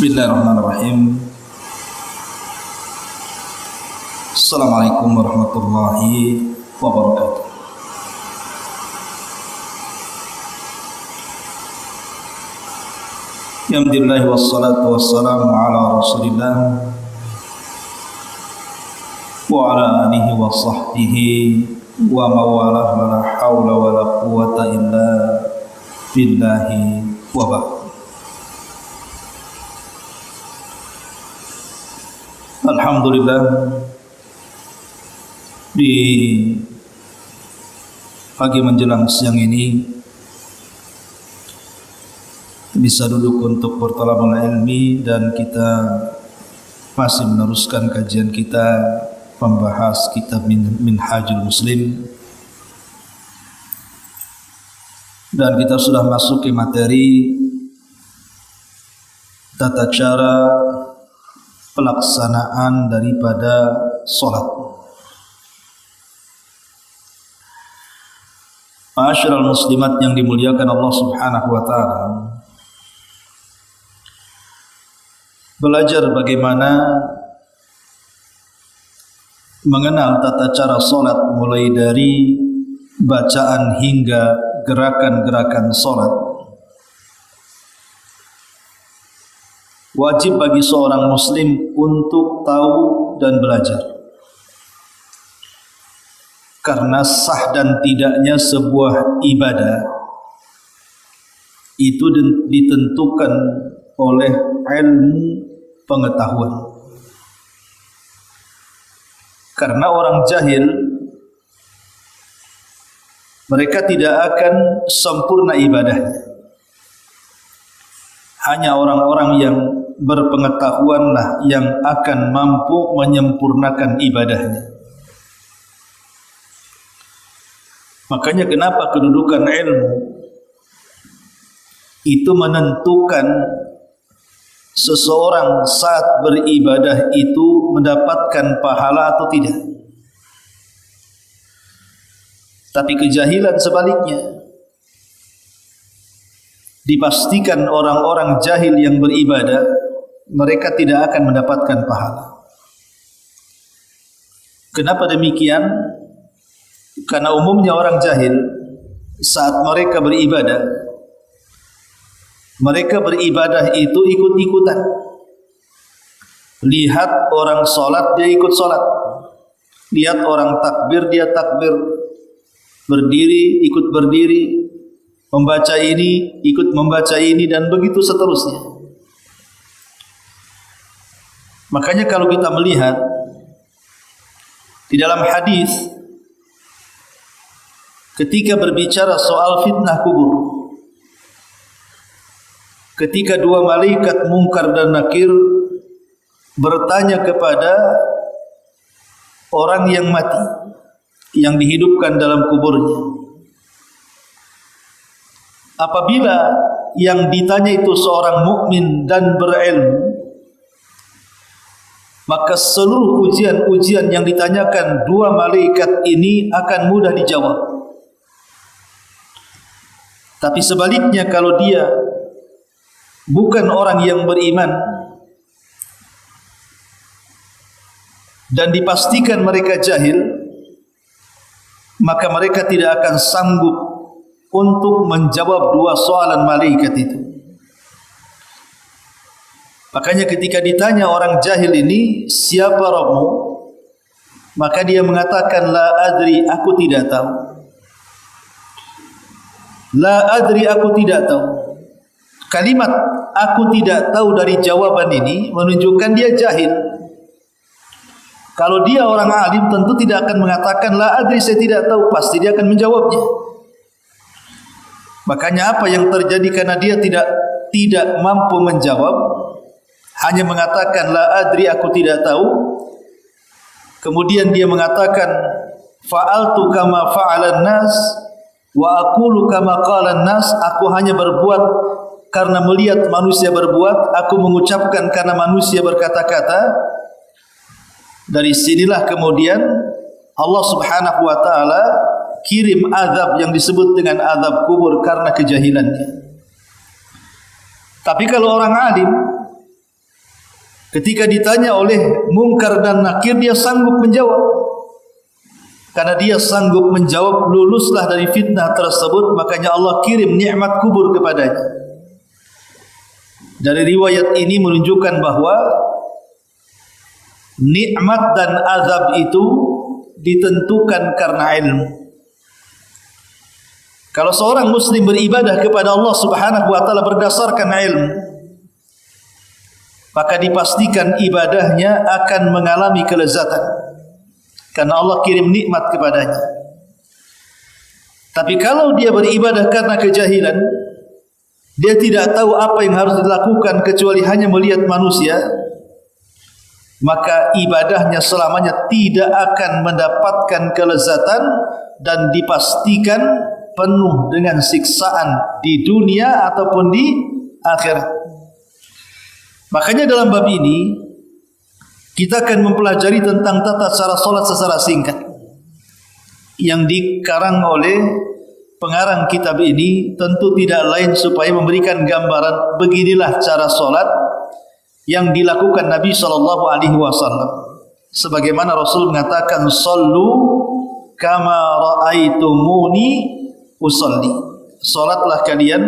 Bismillahirrahmanirrahim. Assalamualaikum warahmatullahi wabarakatuh. Alhamdulillah wassalatu wassalamu ala Rasulillah wa ala alihi wa sahbihi wa mawalah wa la hawla wa la quwata illa billahi wa ba'd. Alhamdulillah, di pagi menjelang siang ini bisa duduk untuk bertalabul ilmi dan kita masih meneruskan kajian kita membahas kitab Minhajul Muslim, dan kita sudah masuk ke materi tata cara pelaksanaan daripada solat. Ma'asyiral muslimat yang dimuliakan Allah Subhanahu wa taala, belajar bagaimana mengenal tata cara solat mulai dari bacaan hingga gerakan-gerakan solat wajib bagi seorang muslim untuk tahu dan belajar, karena sah dan tidaknya sebuah ibadah itu ditentukan oleh ilmu pengetahuan. Karena orang jahil, mereka tidak akan sempurna ibadahnya. Hanya orang-orang yang berpengetahuanlah yang akan mampu menyempurnakan ibadahnya. Makanya kenapa kedudukan ilmu itu menentukan seseorang saat beribadah itu mendapatkan pahala atau tidak. Tapi kejahilan sebaliknya, dipastikan orang-orang jahil yang beribadah mereka tidak akan mendapatkan pahala. Kenapa demikian? Karena umumnya orang jahil saat mereka beribadah itu ikut-ikutan. Lihat orang solat, dia ikut solat. Lihat orang takbir, dia takbir. Berdiri, ikut berdiri. Membaca ini, ikut membaca ini, dan begitu seterusnya. Makanya kalau kita melihat di dalam hadis ketika berbicara soal fitnah kubur, ketika dua malaikat Munkar dan Nakir bertanya kepada orang yang mati, yang dihidupkan dalam kuburnya, apabila yang ditanya itu seorang mukmin dan berilmu, maka seluruh ujian-ujian yang ditanyakan dua malaikat ini akan mudah dijawab. Tapi sebaliknya, kalau dia bukan orang yang beriman dan dipastikan mereka jahil, maka mereka tidak akan sanggup untuk menjawab dua soalan malaikat itu. Makanya ketika ditanya orang jahil ini, siapa Rabbmu? Maka dia mengatakan, la adri, aku tidak tahu. La adri, aku tidak tahu. Kalimat aku tidak tahu dari jawaban ini menunjukkan dia jahil. Kalau dia orang alim tentu tidak akan mengatakan la adri, saya tidak tahu, pasti dia akan menjawabnya. Makanya apa yang terjadi karena dia tidak mampu menjawab, hanya mengatakan la adri, aku tidak tahu. Kemudian dia mengatakan fa'altu kama fa'alan nas wa aqulu kama qalan nas, aku hanya berbuat karena melihat manusia berbuat, aku mengucapkan karena manusia berkata-kata. Dari sinilah kemudian Allah Subhanahu wa taala kirim azab yang disebut dengan azab kubur karena kejahilannya. Tapi kalau orang alim Ketika ditanya oleh Munkar dan Nakir, dia sanggup menjawab. Karena dia sanggup menjawab, luluslah dari fitnah tersebut, makanya Allah kirim nikmat kubur kepadanya. Dari riwayat ini menunjukkan bahwa nikmat dan azab itu ditentukan karena ilmu. Kalau seorang muslim beribadah kepada Allah Subhanahu wa taala berdasarkan ilmu, maka dipastikan ibadahnya akan mengalami kelezatan karena Allah kirim nikmat kepadanya. Tapi kalau dia beribadah karena kejahilan, dia tidak tahu apa yang harus dilakukan kecuali hanya melihat manusia, maka ibadahnya selamanya tidak akan mendapatkan kelezatan dan dipastikan penuh dengan siksaan di dunia ataupun di akhirat. Makanya dalam bab ini kita akan mempelajari tentang tata cara solat secara singkat yang dikarang oleh pengarang kitab ini. Tentu tidak lain supaya memberikan gambaran beginilah cara solat yang dilakukan Nabi SAW. Sebagaimana Rasul mengatakan, "Sallu kama ra'aitumuni usalli." Salatlah kalian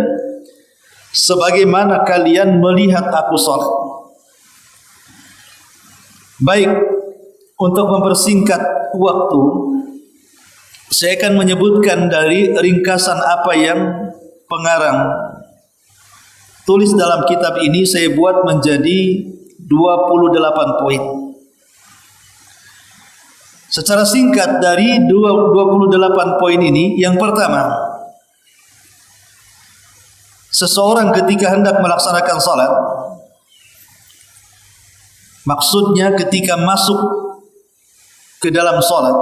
sebagaimana kalian melihat aku salat. Baik, untuk mempersingkat waktu, saya akan menyebutkan dari ringkasan apa yang pengarang tulis dalam kitab ini. Saya buat menjadi 28 poin. Secara singkat dari 28 poin ini, yang pertama, seseorang ketika hendak melaksanakan salat, maksudnya ketika masuk ke dalam salat,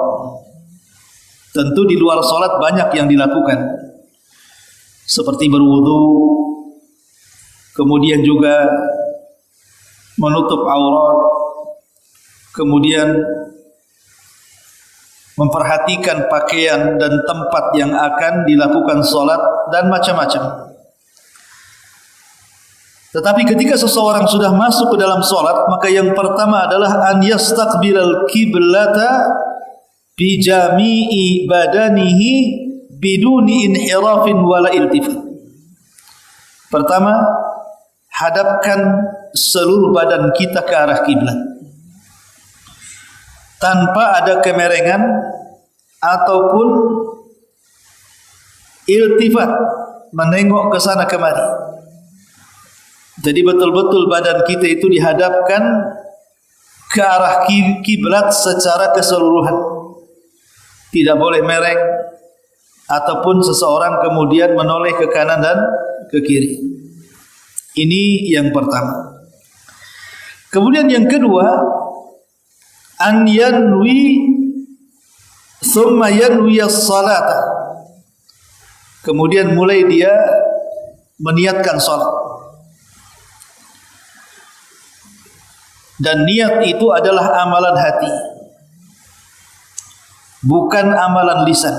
tentu di luar salat banyak yang dilakukan, seperti berwudu, kemudian juga menutup aurat, kemudian memperhatikan pakaian dan tempat yang akan dilakukan salat dan macam-macam. Tetapi ketika seseorang sudah masuk ke dalam salat, maka yang pertama adalah an yastaqbilal qiblata bi jami'i badanihi biduni inhirafin wala iltifat. Pertama, hadapkan seluruh badan kita ke arah kiblat tanpa ada kemerengan ataupun iltifat, menengok ke sana kemari. Jadi betul-betul badan kita itu dihadapkan ke arah kiblat secara keseluruhan. Tidak boleh mereng ataupun seseorang kemudian menoleh ke kanan dan ke kiri. Ini yang pertama. Kemudian yang kedua, an yanwi thumma yanwi as-salata. Kemudian mulai dia meniatkan salat. Dan niat itu adalah amalan hati, bukan amalan lisan.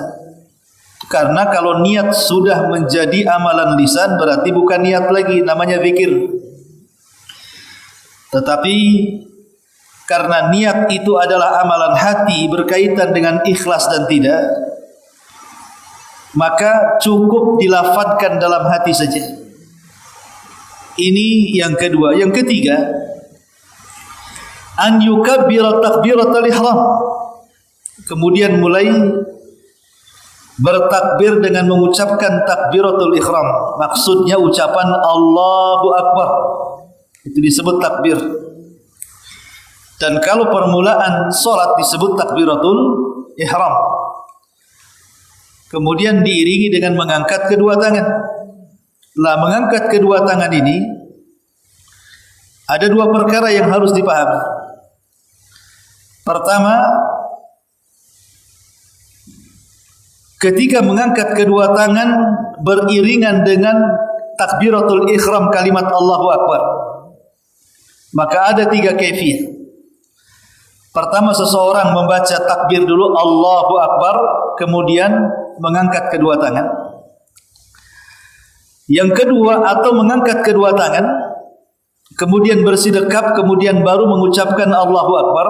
Karena kalau niat sudah menjadi amalan lisan, berarti bukan niat lagi, namanya zikir. Tetapi karena niat itu adalah amalan hati, berkaitan dengan ikhlas dan tidak, maka cukup dilafadzkan dalam hati saja. Ini yang kedua. Yang ketiga, an yukabbira takbiratul ihram. Kemudian mulai bertakbir dengan mengucapkan takbiratul ihram. Maksudnya ucapan Allahu Akbar. Itu disebut takbir. Dan kalau permulaan solat disebut takbiratul ihram. Kemudian diiringi dengan mengangkat kedua tangan. Lah, mengangkat kedua tangan ini ada dua perkara yang harus dipahami. Pertama, ketika mengangkat kedua tangan beriringan dengan takbiratul ihram kalimat Allahu Akbar, maka ada tiga kaifiyah. Pertama, seseorang membaca takbir dulu Allahu Akbar, kemudian mengangkat kedua tangan. Yang kedua, atau mengangkat kedua tangan, kemudian bersedekap, kemudian baru mengucapkan Allahu Akbar.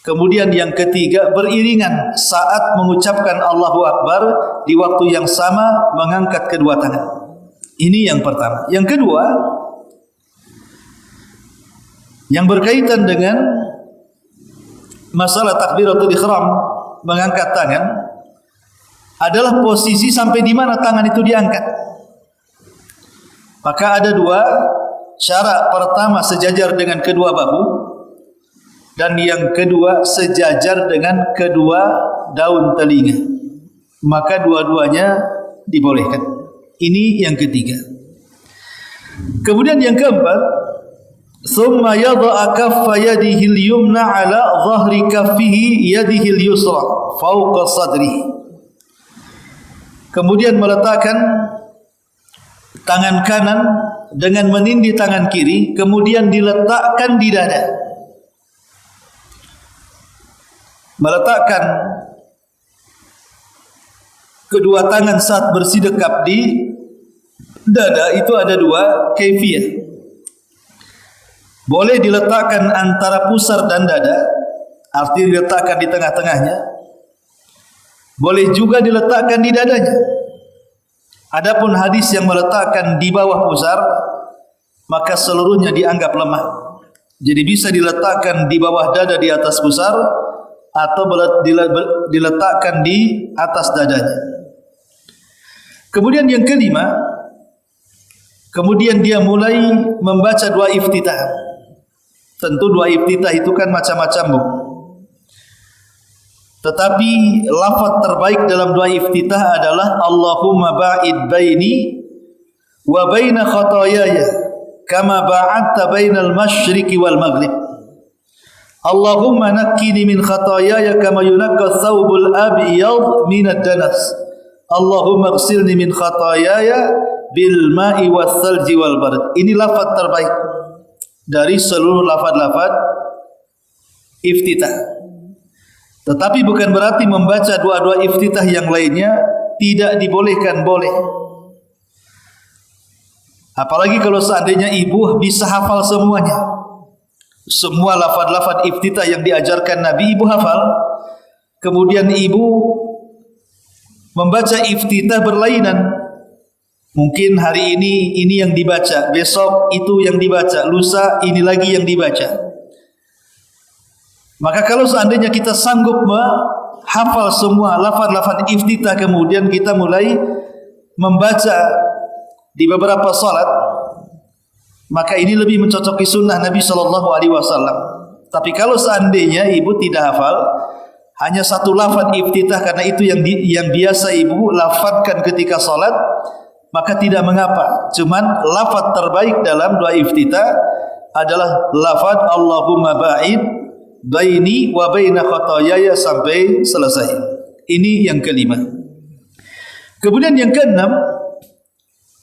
Kemudian yang ketiga, beriringan saat mengucapkan Allahu Akbar di waktu yang sama mengangkat kedua tangan. Ini yang pertama. Yang kedua, yang berkaitan dengan masalah takbiratul ihram, mengangkat tangan, adalah posisi sampai di mana tangan itu diangkat. Maka ada dua cara. Pertama, sejajar dengan kedua bahu, dan yang kedua sejajar dengan kedua daun telinga. Maka dua-duanya dibolehkan. Ini yang ketiga. Kemudian yang keempat, thumma yadha'a kaffa yadihi al-yumna 'ala dhahri kaffihi yadihi al-yusra fawqa sadrihi. Kemudian meletakkan tangan kanan dengan menindih tangan kiri, kemudian diletakkan di dada. Meletakkan kedua tangan saat bersedekap di dada itu ada dua kaifiyah. Boleh diletakkan antara pusar dan dada, artinya diletakkan di tengah-tengahnya. Boleh juga diletakkan di dadanya. Adapun hadis yang meletakkan di bawah pusar, maka seluruhnya dianggap lemah. Jadi bisa diletakkan di bawah dada di atas pusar, atau diletakkan di atas dadanya. Kemudian yang kelima, kemudian dia mulai membaca doa iftitah. Tentu doa iftitah itu kan macam-macam, Bu. Tetapi lafaz terbaik dalam doa iftitah adalah Allahumma ba'id baini wa baina khataayaya kama ba'adta bainal masyriqi wal maghrib. Allahumma nakkini min khataayaya kama yunakka thawbul abyad min ad-danas. Allahumma ighsilni min khataayaya bil ma'i was salji wal barad. Ini lafaz terbaik dari seluruh lafaz-lafaz iftitah. Tetapi bukan berarti membaca doa-doa iftitah yang lainnya tidak dibolehkan, boleh. Apalagi kalau seandainya ibu bisa hafal semuanya. Semua lafaz-lafaz iftitah yang diajarkan Nabi ibu hafal. Kemudian ibu membaca iftitah berlainan. Mungkin hari ini yang dibaca, besok itu yang dibaca, lusa ini lagi yang dibaca. Maka kalau seandainya kita sanggup menghafal semua lafaz-lafaz iftitah, kemudian kita mulai membaca di beberapa salat, maka ini lebih mencocoki sunnah Nabi SAW. Tapi kalau seandainya ibu tidak hafal, hanya satu lafaz iftitah karena itu yang biasa ibu lafazkan ketika salat, maka tidak mengapa. Cuman lafaz terbaik dalam doa iftitah adalah lafaz Allahumma ba'id baini wa baina khataayaya sampai selesai. Ini yang kelima. Kemudian yang keenam,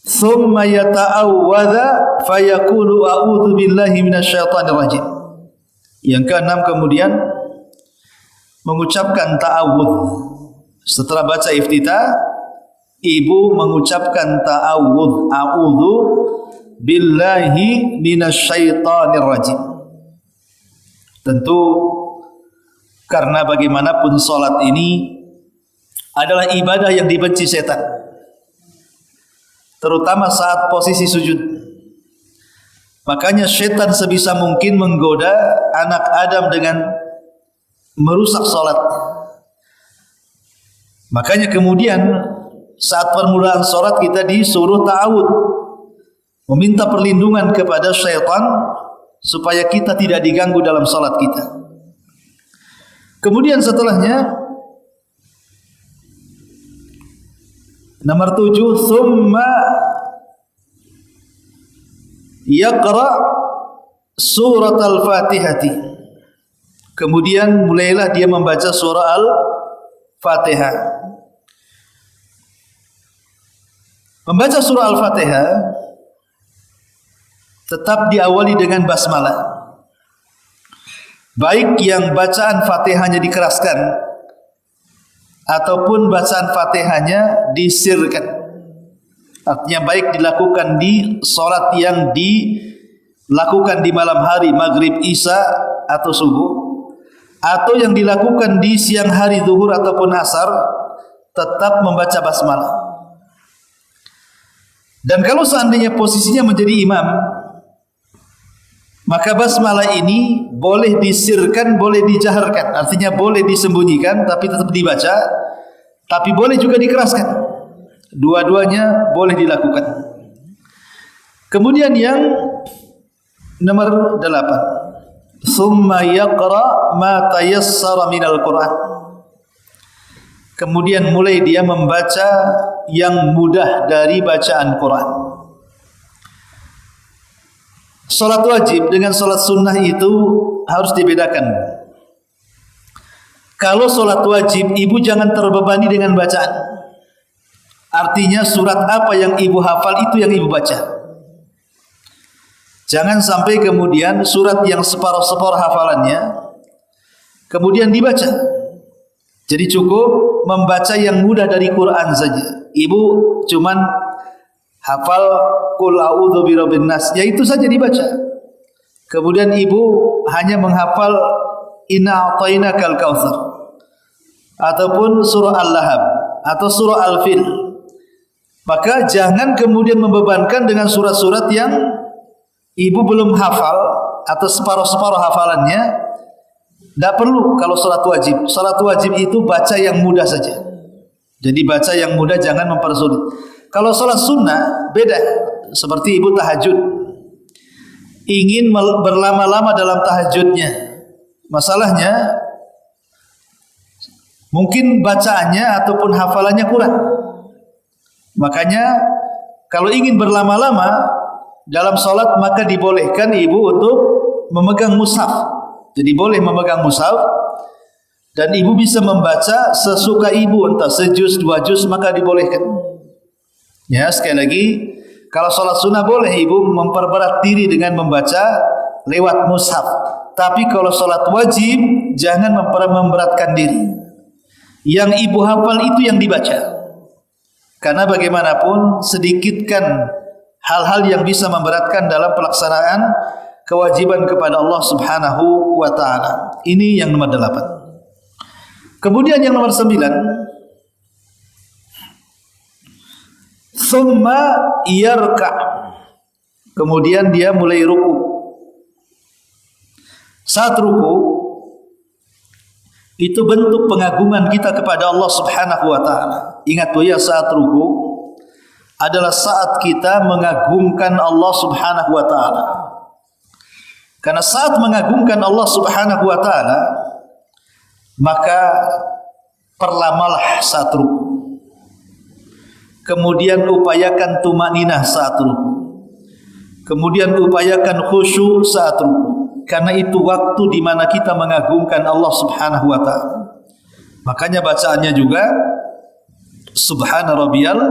thumma yata'awwadha fayaqulu a'udzu billahi minasyaitonir rajim. Yang keenam kemudian mengucapkan ta'awudz. Setelah baca iftitah, ibu mengucapkan ta'awudz, a'udzu billahi minasyaitonir rajim. Tentu karena bagaimanapun salat ini adalah ibadah yang dibenci setan, terutama saat posisi sujud. Makanya setan sebisa mungkin menggoda anak Adam dengan merusak salat. Makanya kemudian saat permulaan salat kita disuruh ta'awud, meminta perlindungan kepada syaitan supaya kita tidak diganggu dalam salat kita. Kemudian setelahnya nomor 7, thumma yaqra surat al-Fatihati. Kemudian mulailah dia membaca surah Al-Fatihah. Membaca surah Al-Fatihah tetap diawali dengan basmalah. Baik yang bacaan Fatihahnya dikeraskan ataupun bacaan Fatihahnya disirkan. Artinya baik dilakukan di salat yang lakukan di malam hari, maghrib, isya atau subuh, atau yang dilakukan di siang hari, zuhur ataupun asar, tetap membaca basmalah. Dan kalau seandainya posisinya menjadi imam, maka basmalah ini boleh disirkan, boleh dijaharkan. Artinya boleh disembunyikan tapi tetap dibaca, tapi boleh juga dikeraskan. Dua-duanya boleh dilakukan. Kemudian yang nomor 8, summa yaqra ma tayassara minal Qur'an. Kemudian mulai dia membaca yang mudah dari bacaan Quran. Salat wajib dengan salat sunnah itu harus dibedakan. Kalau salat wajib, ibu jangan terbebani dengan bacaan. Artinya surat apa yang ibu hafal itu yang ibu baca. Jangan sampai kemudian surat yang separuh-separuh hafalannya kemudian dibaca. Jadi cukup membaca yang mudah dari Quran saja. Ibu cuman hafal Qul a'udzu birabbin nas, ya itu saja dibaca. Kemudian ibu hanya menghafal Inna a'tainakal kautsar ataupun surah Al-Lahab atau surah Al-Fil. Maka jangan kemudian membebankan dengan surat-surat yang ibu belum hafal atau separuh-separuh hafalannya. Tidak perlu kalau salat wajib. Salat wajib itu baca yang mudah saja. Jadi baca yang mudah, jangan mempersulit. Kalau salat sunnah beda. Seperti ibu tahajud, ingin berlama-lama dalam tahajudnya. Masalahnya mungkin bacaannya ataupun hafalannya kurang. Makanya kalau ingin berlama-lama dalam salat, maka dibolehkan ibu untuk memegang mushaf. Jadi boleh memegang mushaf dan ibu bisa membaca sesuka ibu, entah sejuz, 2 juz, maka dibolehkan. Ya, sekali lagi, kalau salat sunnah boleh ibu memperberat diri dengan membaca lewat mushaf. Tapi kalau salat wajib jangan memberatkan diri. Yang ibu hafal itu yang dibaca. Karena bagaimanapun sedikitkan hal-hal yang bisa memberatkan dalam pelaksanaan kewajiban kepada Allah Subhanahu wa taala. Ini yang nomor 8. Kemudian yang nomor 9, summa yarka. Kemudian dia mulai ruku. Saat ruku itu bentuk pengagungan kita kepada Allah Subhanahu wa taala. Ingat ya, saat ruku adalah saat kita mengagungkan Allah Subhanahu wa taala. Karena saat mengagungkan Allah Subhanahu wa taala, maka perlamalah saat ruku. Kemudian upayakan tumaninah saat ruku. Kemudian upayakan khusyuk saat ruku. Karena itu waktu di mana kita mengagungkan Allah Subhanahu wa taala. Makanya bacaannya juga Subhana rabbiyal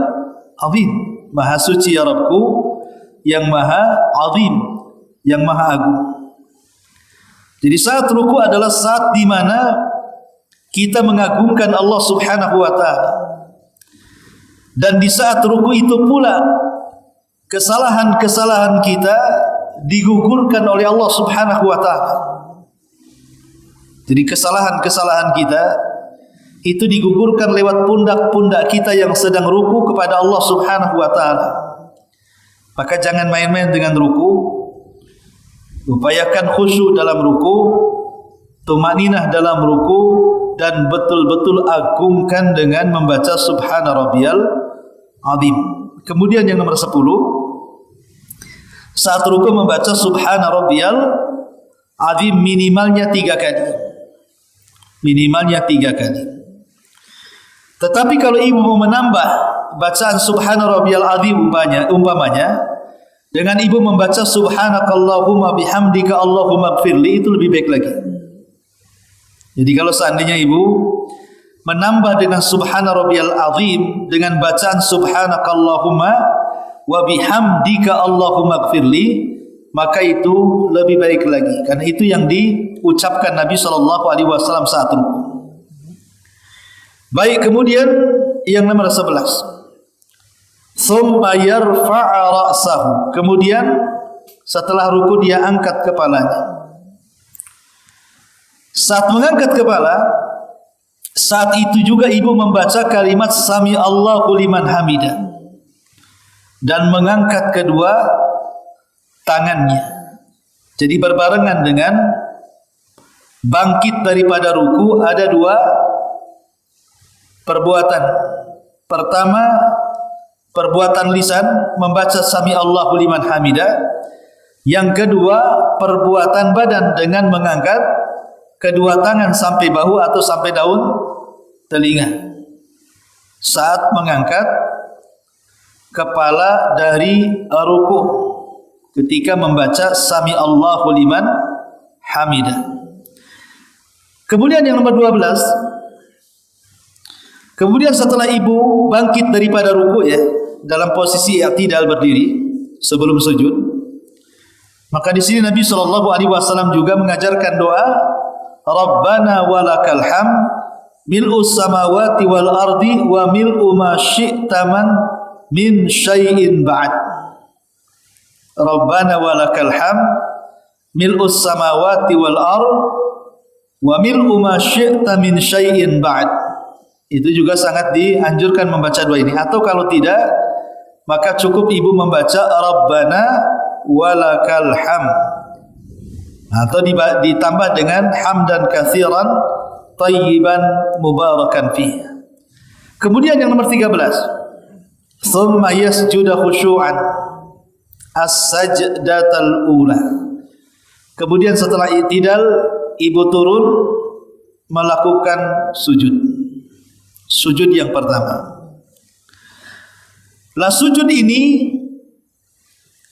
azim. Maha suci ya Rabbku yang maha azim, yang maha agung. Jadi saat ruku adalah saat di mana kita mengagungkan Allah Subhanahu wa taala. Dan di saat ruku itu pula kesalahan-kesalahan kita digugurkan oleh Allah Subhanahu wa taala. Jadi kesalahan-kesalahan kita itu digugurkan lewat pundak-pundak kita yang sedang ruku kepada Allah Subhanahu wa taala. Maka jangan main-main dengan ruku. Upayakan khusyuk dalam ruku, tumaninah dalam ruku, dan betul-betul agungkan dengan membaca Subhana rabbiyal azim. Kemudian yang nomor 10, saat ruku membaca Subhana rabbiyal azim minimalnya 3 kali. Minimalnya 3 kali. Tetapi kalau ibu mau menambah bacaan Subhana rabbiyal azim umpamanya dengan ibu membaca Subhanakallahumma bihamdika Allahumma gfirli, itu lebih baik lagi. Jadi kalau seandainya ibu menambah dengan Subhana rabbiyal azim dengan bacaan Subhanakallahumma wa bihamdika Allahumma gfirli, maka itu lebih baik lagi. Karena itu yang diucapkan Nabi SAW saat ruku. Baik, kemudian yang nomor 11, thumma yarfa'a ra'sahu. Kemudian Setelah ruku dia angkat kepalanya. Saat mengangkat kepala, saat itu juga ibu membaca kalimat Sami Allahu liman hamidah dan mengangkat kedua tangannya. Jadi berbarengan dengan bangkit daripada ruku ada dua perbuatan. Pertama, perbuatan lisan membaca Sami Allahu liman hamidah. Yang kedua, perbuatan badan dengan mengangkat kedua tangan sampai bahu atau sampai daun telinga saat mengangkat kepala dari ruku ketika membaca Sami Allahu liman hamidah. Kemudian yang nomor 12, kemudian setelah ibu bangkit daripada ruku ya, dalam posisi i'tidal berdiri sebelum sujud, maka di sini Nabi SAW juga mengajarkan doa Rabbana walakal hamd mil'us samawati wal ardi wa mil'u ma syi'ta min syai'in ba'd. Rabbana walakal hamd mil'us samawati wal ardi wa mil'u ma syi'ta min syai'in ba'd. Itu juga sangat dianjurkan membaca doa ini. Atau kalau tidak, maka cukup ibu membaca Rabbana walakal hamd, atau ditambah dengan hamdan katsiran tayyiban mubarakan fih. Kemudian yang nomor 13, thumma yasjuda khusyu'an as-sajdatal ula. Kemudian setelah i'tidal ibu turun melakukan sujud yang pertama. Lah sujud ini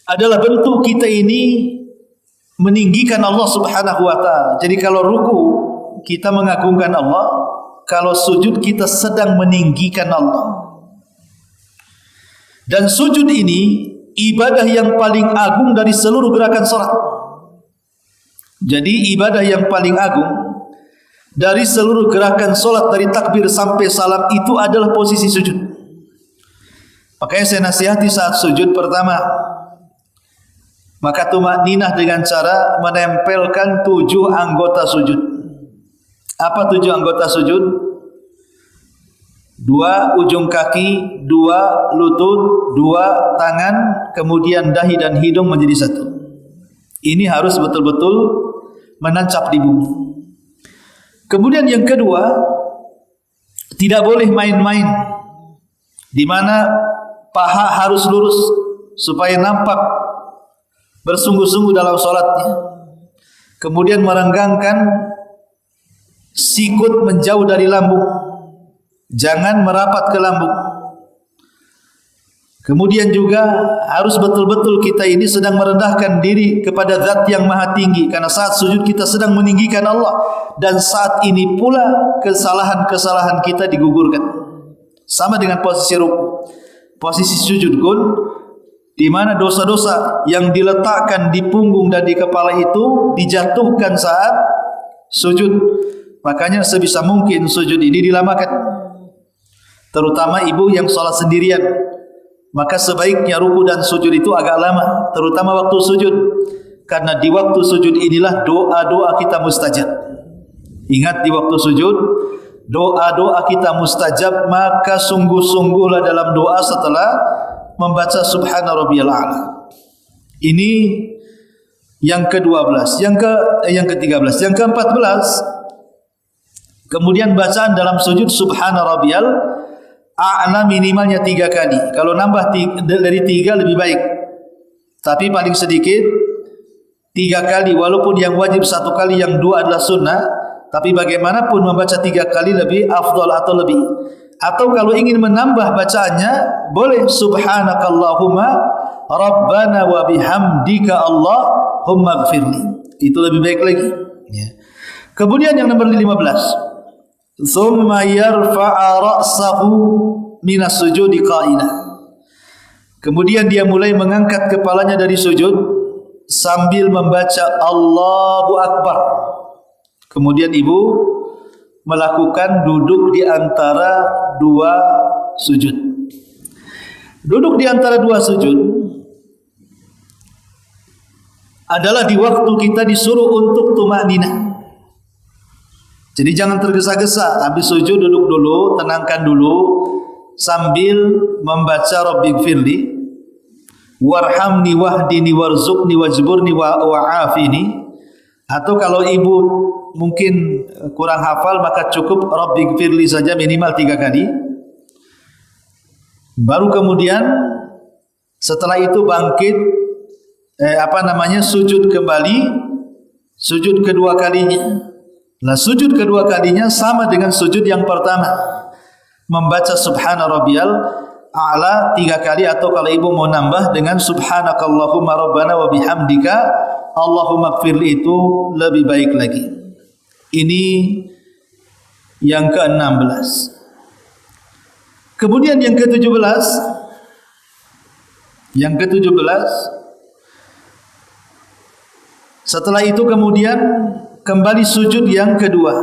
adalah bentuk kita ini meninggikan Allah Subhanahu wa taala. Jadi kalau ruku kita mengagungkan Allah, kalau sujud kita sedang meninggikan Allah. Dan sujud ini ibadah yang paling agung dari seluruh gerakan salat. Jadi ibadah yang paling agung dari seluruh gerakan salat dari takbir sampai salam itu adalah posisi sujud. Makanya saya nasihati saat sujud pertama, maka tumakninah dengan cara menempelkan 7 anggota sujud. Apa 7 anggota sujud? 2 ujung kaki, 2 lutut, 2 tangan, kemudian dahi dan hidung menjadi 1. Ini harus betul-betul menancap di bumi. Kemudian yang kedua, tidak boleh main-main, di mana paha harus lurus supaya nampak bersungguh-sungguh dalam solatnya. Kemudian merenggangkan sikut menjauh dari lambung, jangan merapat ke lambung. Kemudian juga harus betul-betul kita ini sedang merendahkan diri kepada Zat yang Maha Tinggi, karena saat sujud kita sedang meninggikan Allah, dan saat ini pula kesalahan-kesalahan kita digugurkan. Sama dengan posisi ruku, posisi sujud pun, di mana dosa-dosa yang diletakkan di punggung dan di kepala itu dijatuhkan saat sujud. Makanya sebisa mungkin sujud ini dilamakan. Terutama ibu yang sholat sendirian, maka sebaiknya ruku dan sujud itu agak lama, terutama waktu sujud, karena di waktu sujud inilah doa-doa kita mustajab. Ingat, di waktu sujud doa-doa kita mustajab, maka sungguh-sungguhlah dalam doa setelah membaca Subhana Rabbiyal A'la. Ini yang ke-12, yang ke-13, yang ke-14. Kemudian bacaan dalam sujud Subhana Rabbiyal A'la minimalnya 3 kali. Kalau nambah dari 3 lebih baik, tapi paling sedikit 3 kali. Walaupun yang wajib 1 kali, yang 2 adalah sunnah, tapi bagaimanapun membaca 3 kali lebih afdal atau lebih. Atau kalau ingin menambah bacaannya, boleh subhanakallahumma rabbana wa bihamdika Allahumma gfirli. Itu lebih baik lagi. Kemudian yang nomor 15, thumma yarfa'a ra'sahu minas sujudi qa'ila. Kemudian dia mulai mengangkat kepalanya dari sujud sambil membaca Allahu Akbar. Kemudian ibu melakukan duduk di antara 2 sujud. Duduk di antara 2 sujud adalah di waktu kita disuruh untuk tumakninah. Jadi jangan tergesa-gesa, habis sujud duduk dulu, tenangkan dulu sambil membaca Rabbighfirli warhamni wahdini warzuqni wajburni wa'afini. Atau kalau ibu mungkin kurang hafal, maka cukup Rabbighfirli saja minimal 3 kali. Baru kemudian setelah itu bangkit sujud kembali, sujud kedua kalinya. Nah, sujud kedua kalinya sama dengan sujud yang pertama, membaca subhana rabbiyal a'la 3 kali, atau kalau ibu mau nambah dengan subhanakallahumma rabbana wa bihamdika Allahumma gfirli, itu lebih baik lagi. Ini yang ke-16. Kemudian yang ke-17, setelah itu kemudian kembali sujud yang kedua.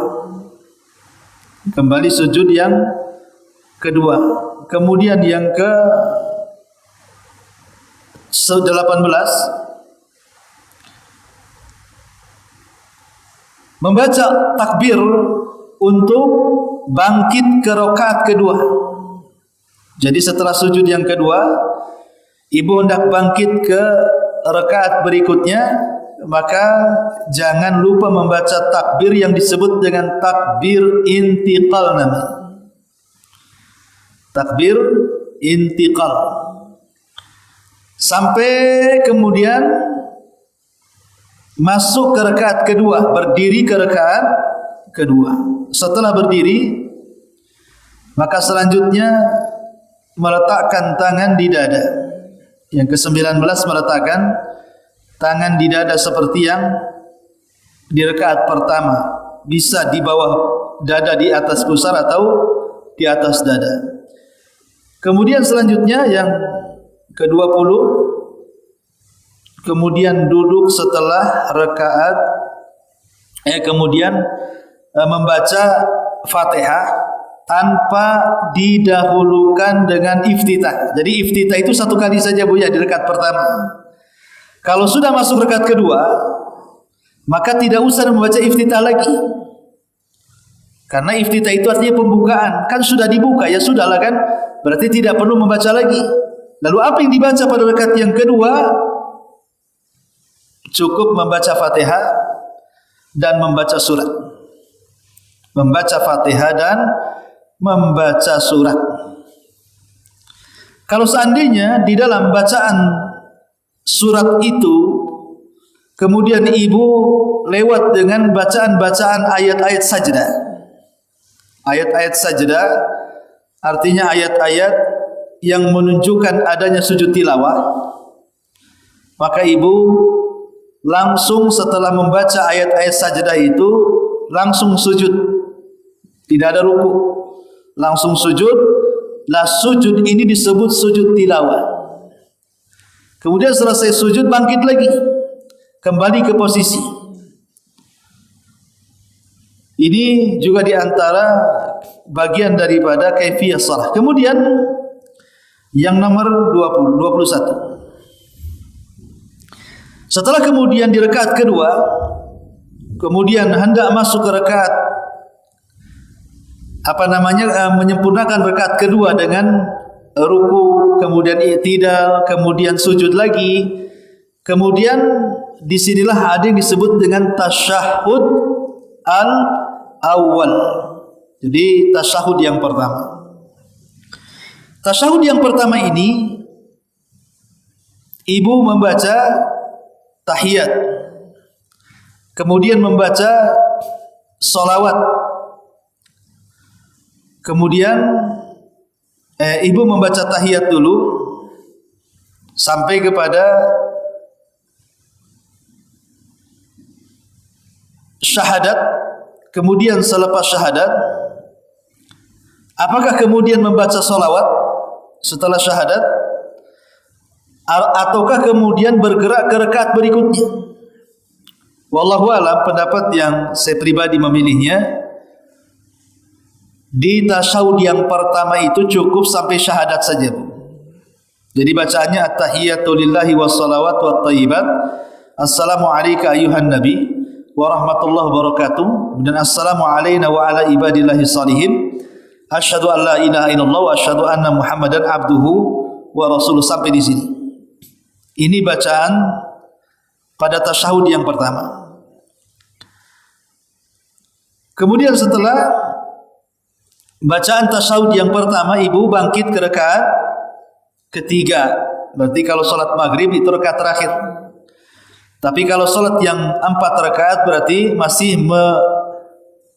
Kemudian yang ke-18 membaca takbir untuk bangkit ke rakaat kedua. Jadi setelah sujud yang kedua, ibu hendak bangkit ke rakaat berikutnya, maka jangan lupa membaca takbir yang disebut dengan takbir intiqal namanya. Takbir intiqal. Sampai kemudian masuk ke rakaat kedua, berdiri ke rakaat kedua. Setelah berdiri, maka selanjutnya meletakkan tangan di dada. Yang ke-19 meletakkan tangan di dada seperti yang di rakaat pertama, bisa di bawah dada, di atas pusar, atau di atas dada. Kemudian selanjutnya yang ke-20, kemudian duduk setelah rakaat, kemudian membaca Fatihah tanpa didahulukan dengan iftitah. Jadi iftitah itu 1 kali saja Bu ya di rakaat pertama. Kalau sudah masuk rakaat kedua, maka tidak usah membaca iftitah lagi. Karena iftitah itu artinya pembukaan. Kan sudah dibuka, ya sudahlah kan. Berarti tidak perlu membaca lagi. Lalu apa yang dibaca pada rakaat yang kedua? Cukup membaca Fatihah dan membaca surat. Membaca Fatihah dan membaca surat. Kalau seandainya di dalam bacaan surat itu kemudian ibu lewat dengan bacaan-bacaan ayat-ayat sajdah. Ayat-ayat sajdah artinya ayat-ayat yang menunjukkan adanya sujud tilawah. Maka ibu langsung setelah membaca ayat-ayat sajdah itu langsung sujud. Tidak ada ruku. Langsung sujud. Lah sujud ini disebut sujud tilawah. Kemudian selesai sujud bangkit lagi, kembali ke posisi. Ini juga diantara bagian daripada kaifiyah salah. Kemudian yang nomor 21. Setelah kemudian di rakaat kedua, kemudian hendak masuk ke rakaat menyempurnakan rakaat kedua dengan ruku, kemudian i'tidal, kemudian sujud lagi. Kemudian disinilah ada yang disebut dengan tasyahud al-awwal. Jadi tasyahud yang pertama. Tasyahud yang pertama ini ibu membaca tahiyat, kemudian membaca salawat. Kemudian ibu membaca tahiyat dulu sampai kepada syahadat. Kemudian selepas syahadat, apakah kemudian membaca salawat setelah syahadat, ataukah kemudian bergerak ke rakaat berikutnya? Wallahu a'lam, pendapat yang saya pribadi memilihnya, di tasyahud yang pertama itu cukup sampai syahadat saja. Jadi bacaannya at-tahiyatu lillahi wassalawatu wat-thayyibat. assalamu alayka ayyuhan nabi wa rahmatullahi wa barakatuh, dan assalamu alayna wa ala ibadillahi salihin, asyhadu an la ilaha illallah wa asyhadu anna muhammadan abduhu wa rasuluh. Sampai di sini. Ini bacaan pada tasyahud yang pertama. Kemudian setelah bacaan tasyahud yang pertama, ibu bangkit ke rakaat ketiga. Berarti kalau salat maghrib itu rakaat terakhir. Tapi kalau salat yang 4 rakaat berarti masih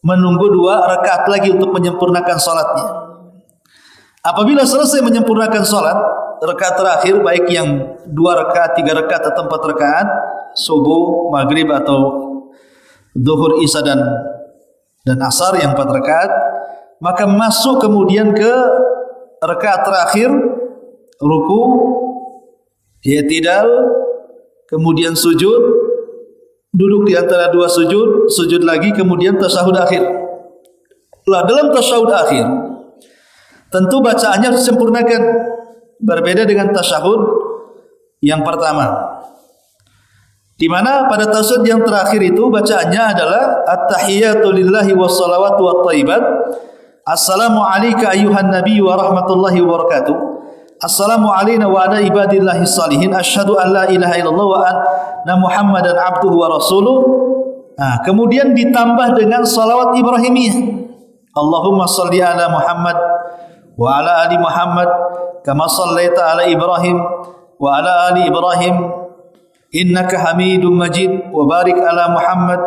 menunggu 2 rakaat lagi untuk menyempurnakan salatnya. Apabila selesai menyempurnakan salat rakaat terakhir, baik yang 2 rakaat, 3 rakaat atau 4 rakaat, subuh, maghrib atau zuhur, isya dan asar yang 4 rakaat, maka masuk kemudian ke rakaat terakhir, ruku, i'tidal, kemudian sujud, duduk di antara 2 sujud, sujud lagi, kemudian tasyahud akhir. Lah dalam tasyahud akhir tentu bacaannya harus disempurnakan, berbeda dengan tasyahud yang pertama, di mana pada tasyahud yang terakhir itu bacaannya adalah at-tahiyatu lillahi wassalawatu wattayyibat, assalamu alayka ayyuhan nabi wa rahmatullahi wa barakatuh, assalamu alayna wa ala ibadillahi salihin, asyhadu an la ilaha illallah wa anna muhammadan abduhu wa rasuluh. Nah, kemudian ditambah dengan salawat ibrahimiyah, Allahumma salli ala Muhammad wa ala ali Muhammad kama sallaita ala Ibrahim wa ala ali Ibrahim innaka Hamidum Majid, wa barik ala Muhammad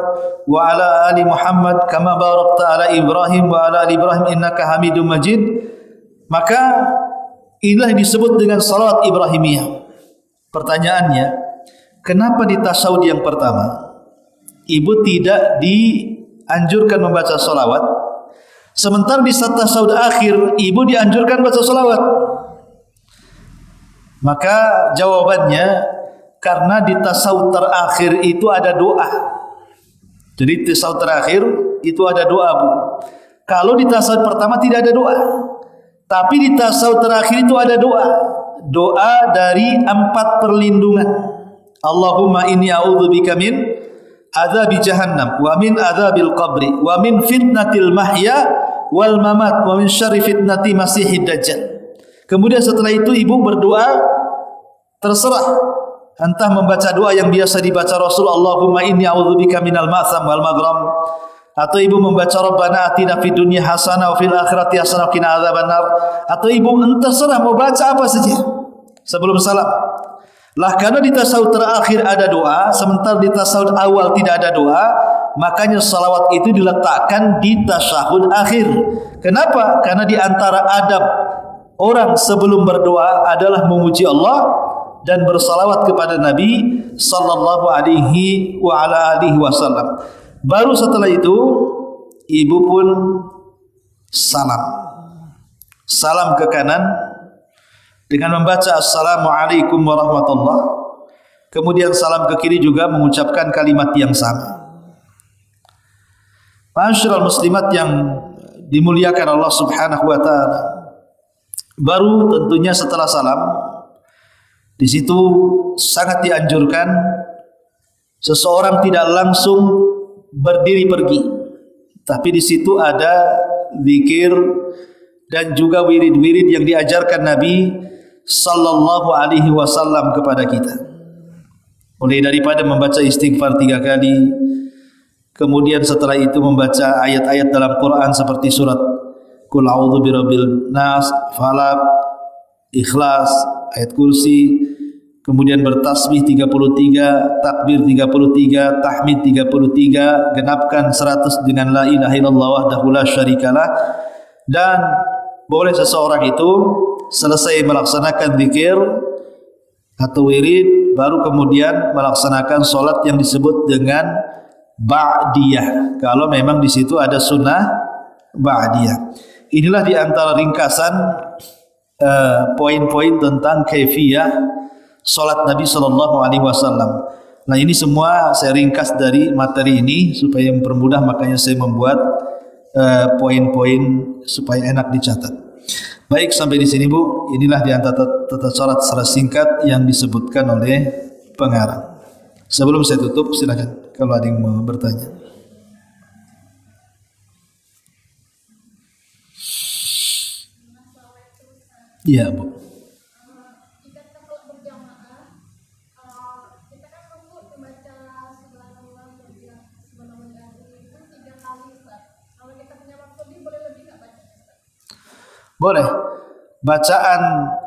wa ala ali Muhammad kama barakta ala Ibrahim wa ala ali Ibrahim innaka Hamidum Majid. Maka inilah disebut dengan salawat ibrahimiyah. Pertanyaannya, kenapa di tasyahud yang pertama ibu tidak dianjurkan membaca salawat, sementara di tasyahud akhir ibu dianjurkan baca salawat? Maka jawabannya, karena di tasyahud terakhir itu ada doa. Jadi tasyahud terakhir itu ada doa, Bu. Kalau di tasyahud pertama tidak ada doa, tapi di tasyahud terakhir itu ada doa. Doa dari 4 perlindungan. Allahumma inni a'udzubika min adzabi jahannam wa min adzabil qabri wa min fitnatil mahya wal mamat wa min syarri fitnati masihid dajjal. Kemudian setelah itu ibu berdoa, terserah entah membaca doa yang biasa dibaca Rasul, Allahumma inni a'udzubika minal ma'tham wal maghram, atau ibu membaca Rabbana atina fid dunya hasanah wa fil akhirati hasanah wa qina adzabannar, atau ibu terserah mau baca apa saja sebelum salam. Lah karena di tasyahud terakhir ada doa, sementara di tasyahud awal tidak ada doa, makanya salawat itu diletakkan di tasyahud akhir. Kenapa? Karena di antara adab orang sebelum berdoa adalah memuji Allah dan bersalawat kepada Nabi sallallahu alaihi wa ala alihi wasallam. Baru setelah itu ibu pun salam ke kanan dengan membaca assalamualaikum warahmatullahi, kemudian salam ke kiri juga mengucapkan kalimat yang sama. Ma'asyiral muslimat yang dimuliakan Allah Subhanahu wa taala, baru tentunya setelah salam, di situ sangat dianjurkan seseorang tidak langsung berdiri pergi, tapi di situ ada zikir dan juga wirid-wirid yang diajarkan Nabi sallallahu alaihi wasallam kepada kita. Mulai daripada membaca istighfar 3 kali, kemudian setelah itu membaca ayat-ayat dalam Quran seperti surat Qul a'udzu birabbil nas, Falaq, Ikhlas, ayat kursi, kemudian bertasbih 33, takbir 33, tahmid 33, genapkan 100 dengan la ilaha illallah wahdahu la syarikalah. Dan boleh seseorang itu selesai melaksanakan zikir atau wirid, baru kemudian melaksanakan solat yang disebut dengan ba'diyah, kalau memang di situ ada sunnah ba'diyah. Inilah di antara ringkasan poin-poin tentang kaifiyah solat Nabi sallallahu alaihi wasallam. Nah, ini semua saya ringkas dari materi ini supaya mempermudah, makanya saya membuat poin-poin supaya enak dicatat. Baik, sampai di sini Bu. Inilah di antara tata cara secara singkat yang disebutkan oleh pengarang. Sebelum saya tutup, silakan kalau ada yang mau bertanya. Iya, Bu. Boleh. Bacaan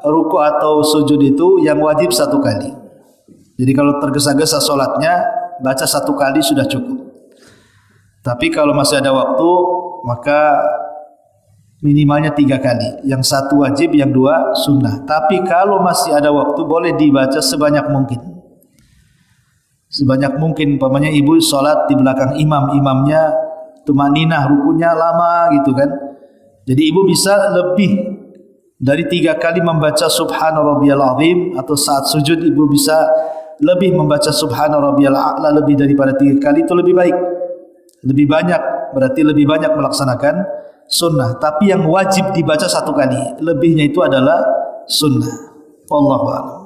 ruku atau sujud itu yang wajib 1 kali. Jadi kalau tergesa-gesa sholatnya, baca 1 kali sudah cukup. Tapi kalau masih ada waktu, maka minimalnya 3 kali. Yang 1 wajib, yang 2 sunnah. Tapi kalau masih ada waktu, boleh dibaca sebanyak mungkin. Sebanyak mungkin. Umpamanya ibu sholat di belakang imam, imamnya tumaninah, rukunya lama gitu kan. Jadi ibu bisa lebih dari 3 kali membaca Subhana Rabbiyal Azim, atau saat sujud ibu bisa lebih membaca Subhana Rabbiyal A'la lebih daripada 3 kali, itu lebih baik. Lebih banyak, berarti lebih banyak melaksanakan sunnah. Tapi yang wajib dibaca 1 kali, lebihnya itu adalah sunnah. Wallahu a'lam.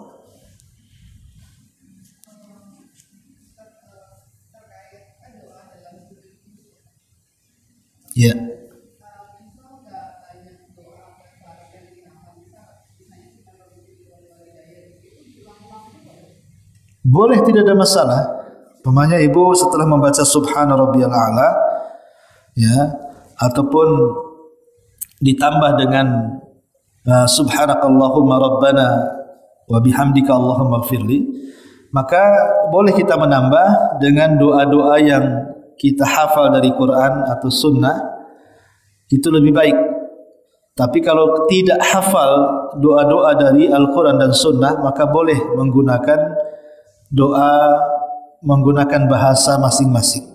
Ya. Boleh, tidak ada masalah. Pemanya ibu setelah membaca Subhana Rabbiyal A'la, ya, ataupun ditambah dengan Subhanakallahumma Rabbana wa bihamdika Allahumma gfirli, maka boleh kita menambah dengan doa-doa yang kita hafal dari Quran atau Sunnah, itu lebih baik. Tapi kalau tidak hafal doa-doa dari Al-Quran dan Sunnah, maka boleh menggunakan doa menggunakan bahasa masing-masing.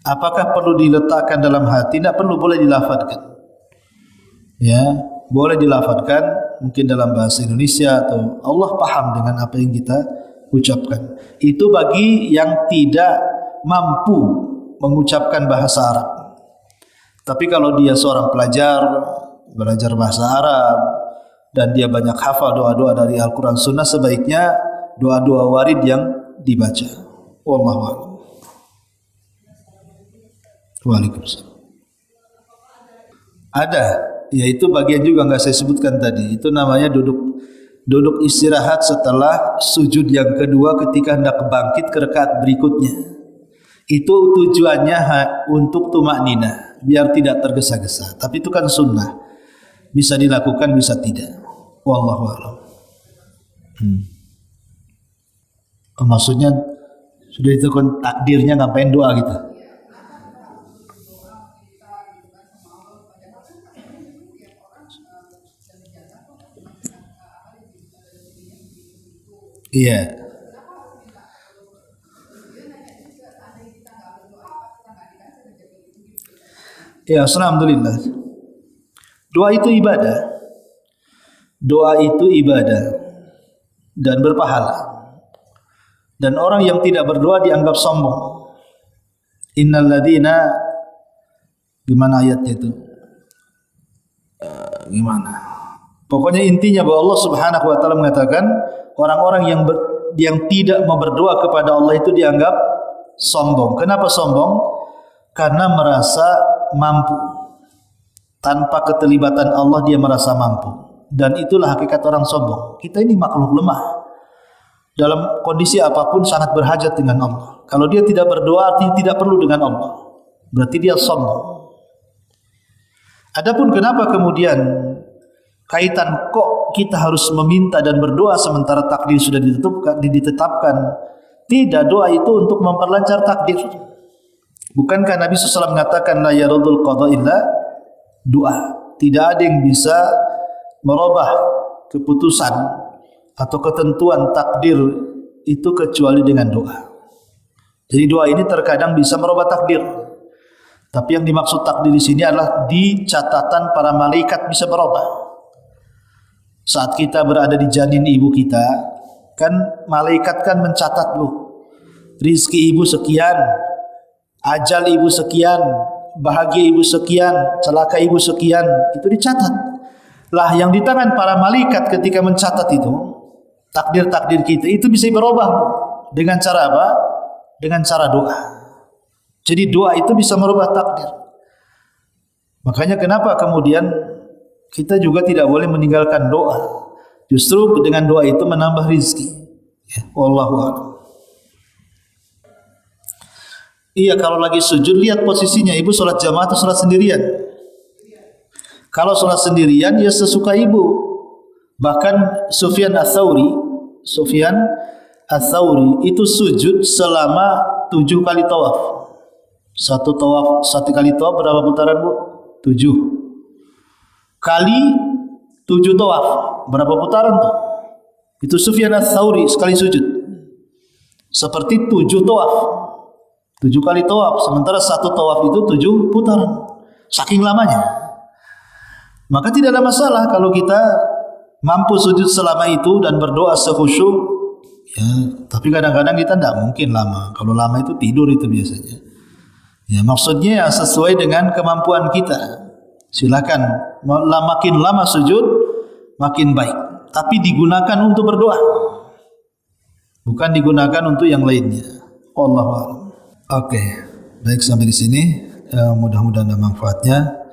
Apakah perlu diletakkan dalam hati? Tidak perlu, boleh dilafadzkan. Ya, boleh dilafadzkan mungkin dalam bahasa Indonesia, atau Allah paham dengan apa yang kita ucapkan. Itu bagi yang tidak mampu mengucapkan bahasa Arab. Tapi kalau dia seorang pelajar, belajar bahasa Arab, dan dia banyak hafal doa-doa dari Al-Quran Sunnah, sebaiknya doa-doa warid yang dibaca. Wallahu a'lam. Waalaikumsalam. Ada, yaitu bagian juga nggak saya sebutkan tadi. Itu namanya duduk istirahat setelah sujud yang kedua ketika hendak bangkit ke rakaat berikutnya. Itu tujuannya untuk tumakninah, biar tidak tergesa-gesa. Tapi itu kan sunnah, bisa dilakukan, bisa tidak. Wallahu a'lam. Maksudnya sudah itu kan takdirnya, ngapain doa gitu? Iya. Ya, alhamdulillah. Doa itu ibadah. Doa itu ibadah dan berpahala. Dan orang yang tidak berdoa dianggap sombong. Innal ladzina, gimana ayatnya itu? Gimana? Pokoknya intinya bahwa Allah Subhanahu wa taala mengatakan orang-orang yang tidak mau berdoa kepada Allah itu dianggap sombong. Kenapa sombong? Karena merasa mampu. Tanpa keterlibatan Allah dia merasa mampu. Dan itulah hakikat orang sombong. Kita ini makhluk lemah. Dalam kondisi apapun sangat berhajat dengan Allah. Kalau dia tidak berdoa, artinya tidak perlu dengan Allah. Berarti dia sombong. Adapun kenapa kemudian kaitan kok kita harus meminta dan berdoa sementara takdir sudah ditetapkan? Tidak, doa itu untuk memperlancar takdir. Bukankah Nabi SAW mengatakan la yaradul qada illa doa? Tidak ada yang bisa merubah keputusan atau ketentuan takdir itu kecuali dengan doa. Jadi doa ini terkadang bisa merubah takdir. Tapi yang dimaksud takdir di sini adalah di catatan para malaikat bisa berubah. Saat kita berada di janin ibu kita, kan malaikat kan mencatat, Bu. Rizki ibu sekian, ajal ibu sekian, bahagia ibu sekian, celaka ibu sekian, itu dicatat. Lah yang di tangan para malaikat ketika mencatat itu takdir-takdir kita itu bisa berubah. dengan cara apa? Dengan cara doa. Jadi doa itu bisa merubah takdir. Makanya kenapa kemudian kita juga tidak boleh meninggalkan doa. Justru dengan doa itu menambah rizki. Ya, wallahu a'lam. Iya, kalau lagi sujud lihat posisinya. Ibu sholat jamaah atau sholat sendirian? Kalau sholat sendirian ya sesuka ibu. Bahkan Sufyan Ats-Tsauri itu sujud selama 7 kali tawaf. Satu kali tawaf berapa putaran, Bu? 7 kali 7 tawaf. Berapa putaran tuh? Itu Sufyan Ats-Tsauri sekali sujud. Seperti 7 tawaf. 7 kali tawaf. Sementara satu tawaf itu 7 putaran. Saking lamanya. Maka tidak ada masalah kalau kita mampu sujud selama itu dan berdoa sekhusyuk. Ya, tapi kadang-kadang kita tidak mungkin lama. Kalau lama itu tidur itu biasanya. Ya, maksudnya sesuai dengan kemampuan kita. Silakan, makin lama sujud makin baik. Tapi digunakan untuk berdoa, bukan digunakan untuk yang lainnya. Wallahu a'lam. Oke, baik sampai di sini. Mudah-mudahan ada manfaatnya.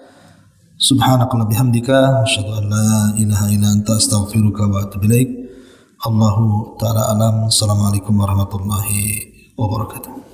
Subhanakallah bihamdika, asyhadu an la ilaha illa anta, astaghfiruka wa atubu ilaik. Allahu ta'ala alam. Assalamualaikum warahmatullahi wabarakatuh.